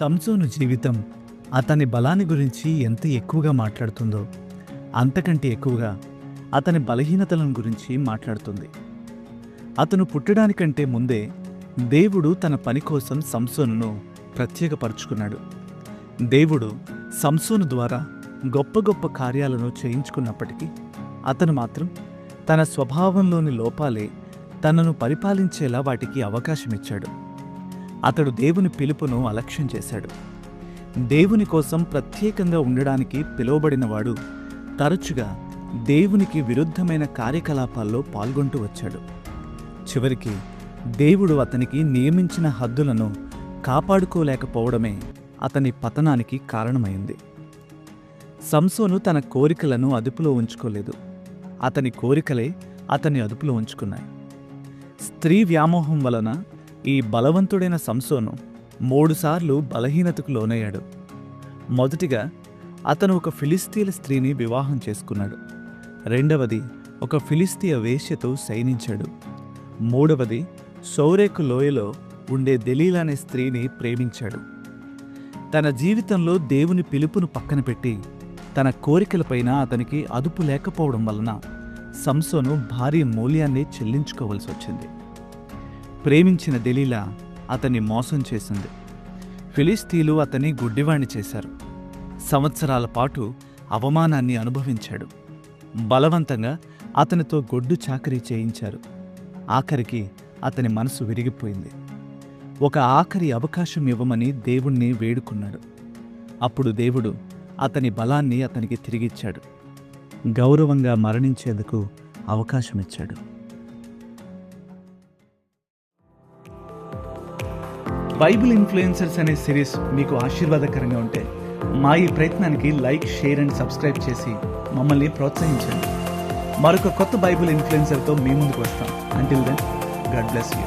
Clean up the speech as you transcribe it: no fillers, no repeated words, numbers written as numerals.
సంసోను జీవితం అతని బలాన్ని గురించి ఎంత ఎక్కువగా మాట్లాడుతుందో అంతకంటే ఎక్కువగా అతని బలహీనతలను గురించి మాట్లాడుతుంది. అతను పుట్టడానికంటే ముందే దేవుడు తన పని కోసం సంసోనును ప్రత్యేకపరుచుకున్నాడు. దేవుడు సంసోను ద్వారా గొప్ప గొప్ప కార్యాలను చేయించుకున్నప్పటికీ అతను మాత్రం తన స్వభావంలోని లోపాలే తనను పరిపాలించేలా వాటికి అవకాశమిచ్చాడు. అతడు దేవుని పిలుపును అలక్ష్యం చేశాడు. దేవుని కోసం ప్రత్యేకంగా ఉండడానికి పిలువబడినవాడు తరచుగా దేవునికి విరుద్ధమైన కార్యకలాపాల్లో పాల్గొంటూ వచ్చాడు. చివరికి దేవుడు అతనికి నియమించిన హద్దులను కాపాడుకోలేకపోవడమే అతని పతనానికి కారణమైంది. సంసోను తన కోరికలను అదుపులో ఉంచుకోలేదు. అతని కోరికలే అతన్ని అదుపులో ఉంచుకున్నాయి. స్త్రీ వ్యామోహం వలన ఈ బలవంతుడైన సంసోను 3 సార్లు బలహీనతకు లోనయ్యాడు. మొదటిగా అతను ఒక ఫిలిస్తీన్ల స్త్రీని వివాహం చేసుకున్నాడు. రెండవది ఒక ఫిలిస్తీయ వేశ్యతో శయనించాడు. మూడవది సౌరేకు లోయలో ఉండే దెలీలా అనే స్త్రీని ప్రేమించాడు. తన జీవితంలో దేవుని పిలుపును పక్కన పెట్టి తన కోరికలపైన అతనికి అదుపు లేకపోవడం వలన సంసోను భారీ మూల్యాన్ని చెల్లించుకోవలసి వచ్చింది. ప్రేమించిన దెలీలా అతన్ని మోసం చేసింది. ఫిలిస్తీన్లు అతన్ని గుడ్డివాణ్ణి చేశారు. సంవత్సరాల పాటు అవమానాన్ని అనుభవించాడు. బలవంతంగా అతనితో గొడ్డు చాకరీ చేయించారు. ఆఖరికి అతని మనసు విరిగిపోయింది. ఒక ఆఖరి అవకాశం ఇవ్వమని దేవుణ్ణి వేడుకున్నాడు. అప్పుడు దేవుడు అతని బలాన్ని అతనికి తిరిగిచ్చాడు. గౌరవంగా మరణించేందుకు అవకాశమిచ్చాడు. బైబిల్ ఇన్ఫ్లుయెన్సర్స్ అనే సిరీస్ మీకు ఆశీర్వాదకరంగా ఉంటే మా ఈ ప్రయత్నానికి లైక్, షేర్ అండ్ సబ్స్క్రైబ్ చేసి మమ్మల్ని ప్రోత్సహించండి. మరొక కొత్త బైబిల్ ఇన్ఫ్లుయెన్సర్తో మీ ముందుకు వస్తాం. Until then, God bless you.